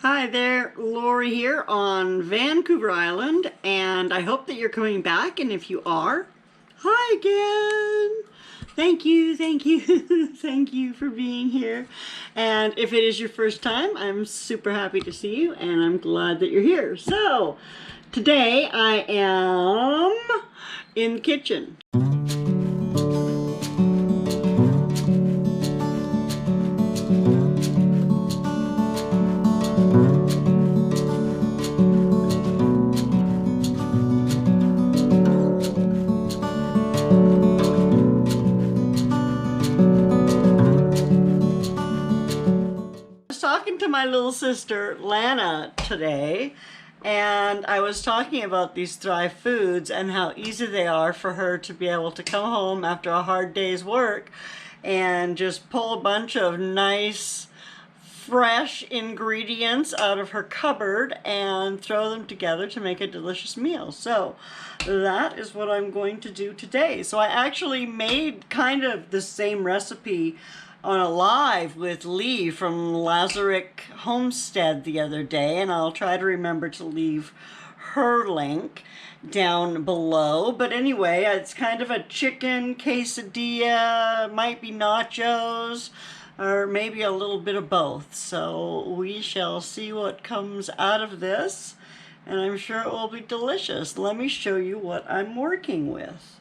Hi there, Lorrie here on Vancouver Island, and I hope that you're coming back, and if you are, hi again! Thank you, thank you for being here. And if it is your first time, I'm super happy to see you, and I'm glad that you're here. So, today I am in the kitchen. Talking to my little sister Lana today, and I was talking about these Thrive foods and how easy they are for her to be able to come home after a hard day's work and just pull a bunch of nice fresh ingredients out of her cupboard and throw them together to make a delicious meal. So that is what I'm going to do today. So I actually made kind of the same recipe on a live with Lee from Lazarick Homestead the other day, and I'll try to remember to leave her link down below. But anyway, it's kind of a chicken quesadilla, might be nachos, or maybe a little bit of both. So we shall see what comes out of this, and I'm sure it will be delicious. Let me show you what I'm working with.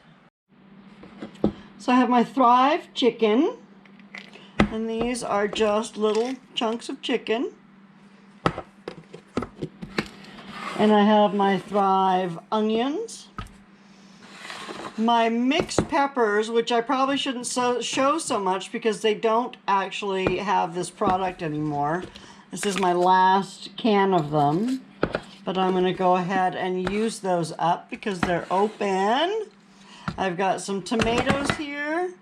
So I have my Thrive chicken, and these are just little chunks of chicken. And I have my Thrive onions. My mixed peppers, which I probably shouldn't show so much because they don't actually have this product anymore. This is my last can of them. But I'm going to go ahead and use those up because they're open. I've got some tomatoes here.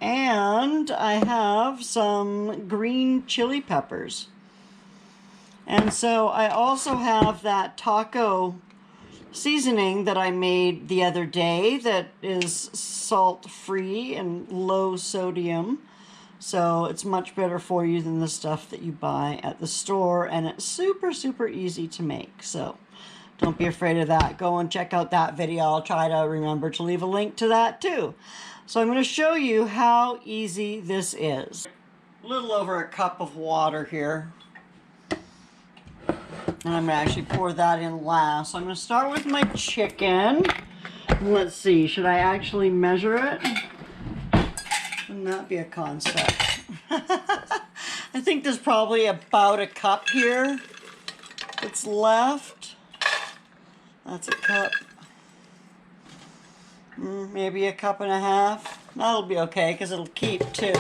And I have some green chili peppers. And so I also have that taco seasoning that I made the other day that is salt-free and low sodium. So it's much better for you than the stuff that you buy at the store. And it's super, super easy to make. So don't be afraid of that. Go and check out that video. I'll try to remember to leave a link to that too. So I'm going to show you how easy this is. A little over a cup of water here. And I'm going to actually pour that in last. So I'm going to start with my chicken. Let's see, should I actually measure it? Wouldn't that be a concept? I think there's probably about a cup here that's left. That's a cup. Maybe a cup and a half. That'll be okay because it'll keep too.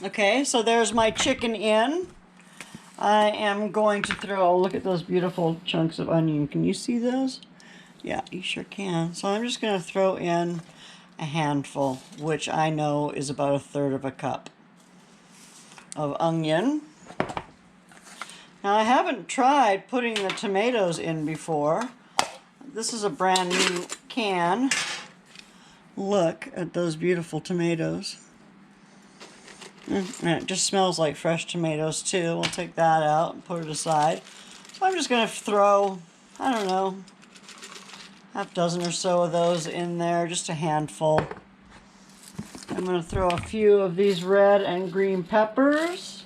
Okay, so there's my chicken in. I am going to throw, look at those beautiful chunks of onion. Can you see those? Yeah, you sure can. So I'm just going to throw in a handful, which I know is about 1/3 of a cup of onion. Now I haven't tried putting the tomatoes in before. This is a brand new can. Look at those beautiful tomatoes. And it just smells like fresh tomatoes too. We'll take that out and put it aside. So I'm just going to throw, I don't know, half dozen or so of those in there, just a handful. I'm going to throw a few of these red and green peppers.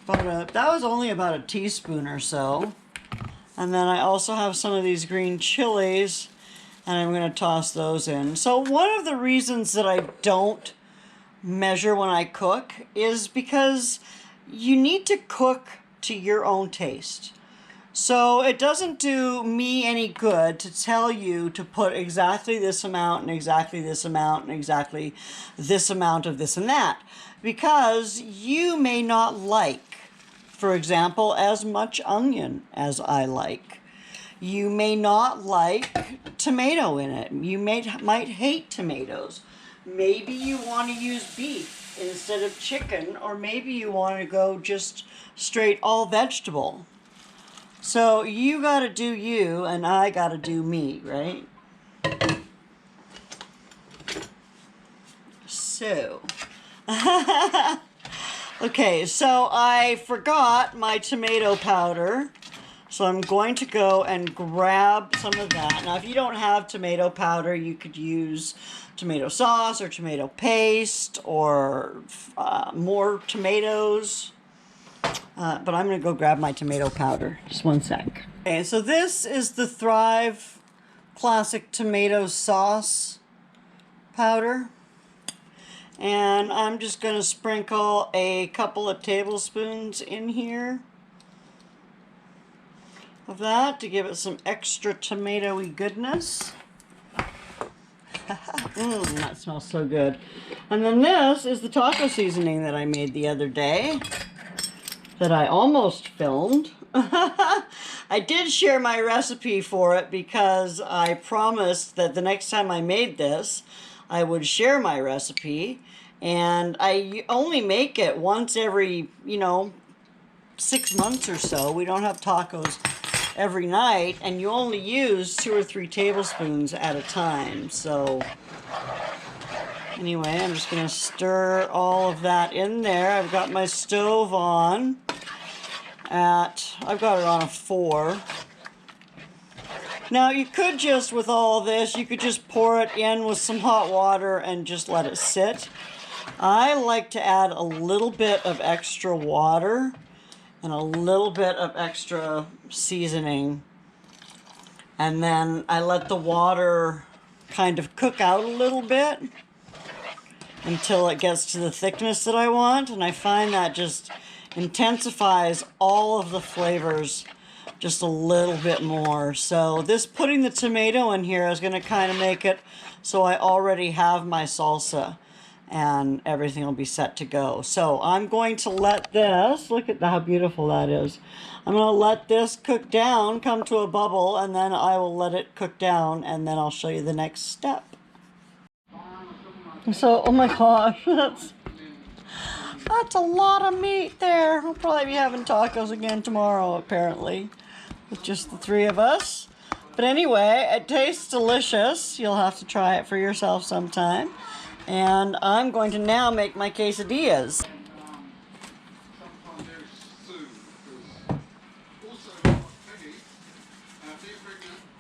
That was only about a teaspoon or so. And then I also have some of these green chilies, and I'm going to toss those in. So one of the reasons that I don't measure when I cook is because you need to cook to your own taste. So it doesn't do me any good to tell you to put exactly this amount and exactly this amount and exactly this amount of this and that, because you may not like, for example, as much onion as I like. You may not like tomato in it. You might hate tomatoes. Maybe you want to use beef instead of chicken, or maybe you want to go just straight all vegetable. So you got to do you, and I got to do me, right? So Okay, so I forgot my tomato powder. So I'm going to go and grab some of that. Now, if you don't have tomato powder, you could use tomato sauce or tomato paste or more tomatoes. But I'm going to go grab my tomato powder. Just one sec. Okay, so this is the Thrive Classic Tomato Sauce powder. And I'm just going to sprinkle a couple of tablespoons in here of that to give it some extra tomatoey goodness. That smells so good. And then this is the taco seasoning that I made the other day that I almost filmed. I did share my recipe for it because I promised that the next time I made this, I would share my recipe. And I only make it once every, 6 months or so. We don't have tacos every night, and you only use 2 or 3 tablespoons at a time. So anyway, I'm just going to stir all of that in there. I've got my stove on I've got it on a 4. Now you could just, with all this, you could just pour it in with some hot water and just let it sit. I like to add a little bit of extra water and a little bit of extra seasoning. And then I let the water kind of cook out a little bit until it gets to the thickness that I want. And I find that just intensifies all of the flavors just a little bit more. So this putting the tomato in here is going to kind of make it so I already have my salsa and everything will be set to go. So I'm going to let this, look at how beautiful that is. I'm going to let this cook down, come to a bubble, and then I will let it cook down, and then I'll show you the next step. So, oh my gosh, that's a lot of meat there. We'll probably be having tacos again tomorrow, apparently, with just the 3 of us. But anyway, it tastes delicious. You'll have to try it for yourself sometime. And I'm going to now make my quesadillas.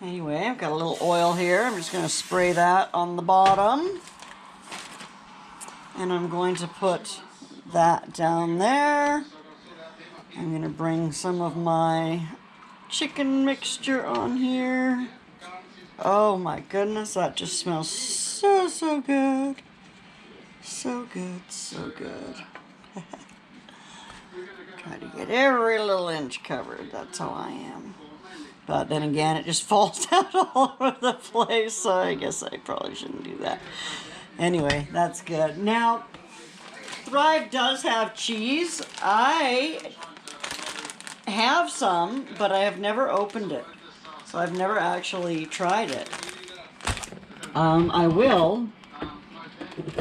Anyway, I've got a little oil here. I'm just going to spray that on the bottom. And I'm going to put that down there. I'm going to bring some of my chicken mixture on here. Oh my goodness, that just smells so good. So good, so good. Try to get every little inch covered. That's how I am. But then again, it just falls out all over the place, so I guess I probably shouldn't do that. Anyway, that's good. Now, Thrive does have cheese. I have some, but I have never opened it. So I've never actually tried it. I will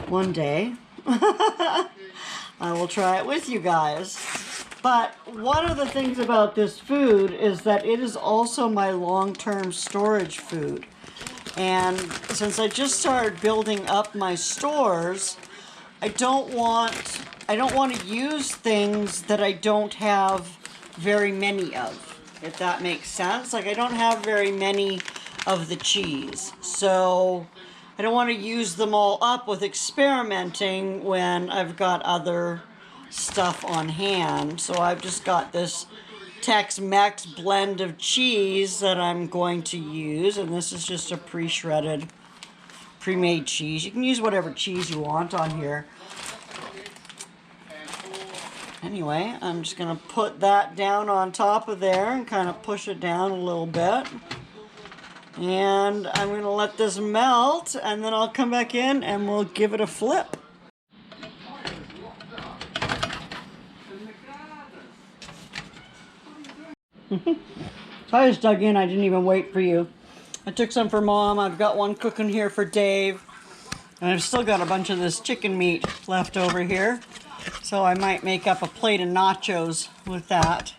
one day. I will try it with you guys. But one of the things about this food is that it is also my long-term storage food. And since I just started building up my stores, I don't want to use things that I don't have very many of, if that makes sense. Like, I don't have very many of the cheese, so I don't want to use them all up with experimenting when I've got other stuff on hand. So I've just got this Tex-Mex blend of cheese that I'm going to use, and this is just a pre-shredded, pre-made cheese. You can use whatever cheese you want on here. Anyway, I'm just going to put that down on top of there and kind of push it down a little bit. And I'm going to let this melt, and then I'll come back in and we'll give it a flip. So I just dug in. I didn't even wait for you. I took some for Mom. I've got one cooking here for Dave. And I've still got a bunch of this chicken meat left over here. So I might make up a plate of nachos with that.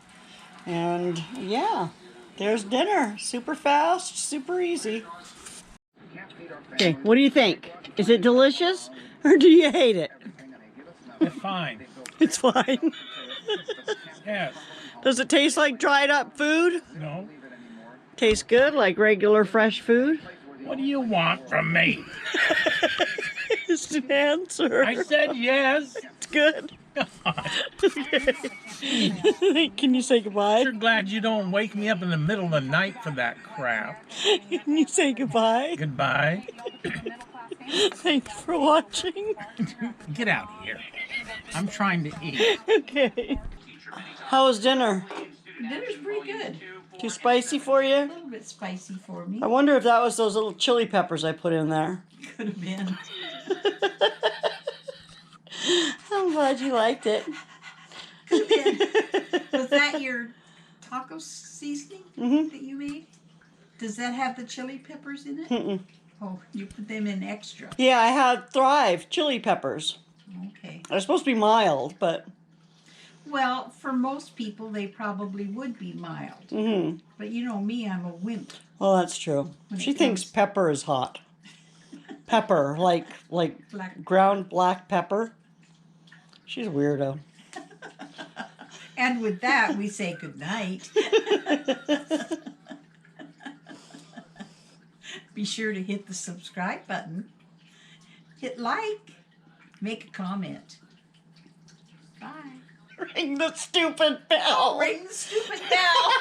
And yeah, there's dinner. Super fast, super easy. Okay, what do you think? Is it delicious or do you hate it? It's fine. It's fine. Yes. Does it taste like dried up food? No. Tastes good, like regular fresh food? What do you want from me? It's an answer. I said yes. It's good. Okay. Can you say goodbye? Sure glad you don't wake me up in the middle of the night for that crap. Can you say goodbye? Goodbye. Thanks for watching. Get out of here. I'm trying to eat. Okay. How was dinner? Dinner's pretty good. Too spicy for A you? little bit spicy for me. I wonder if that was those little chili peppers I put in there. Could have been. I'm glad you liked it. Could have been. Was that your taco seasoning that you made? Does that have the chili peppers in it? Mm-mm. Oh, you put them in extra. Yeah, I had Thrive chili peppers. Okay. They're supposed to be mild, but... Well, for most people, they probably would be mild. Mm-hmm. But you know me, I'm a wimp. Well, that's true. When She it thinks comes- pepper is hot. Pepper, like Black. ground black pepper. She's a weirdo. And with that, we say good night. Be sure to hit the subscribe button. Hit like. Make a comment. Bye. Ring the stupid bell. Ring the stupid bell.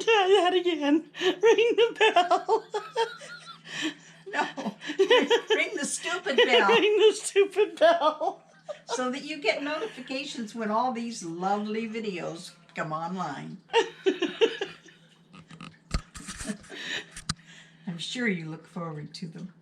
Try that again. Ring the bell. No. Ring the stupid bell Ring the stupid bell. so that you get notifications when all these lovely videos come online. I'm sure you look forward to them.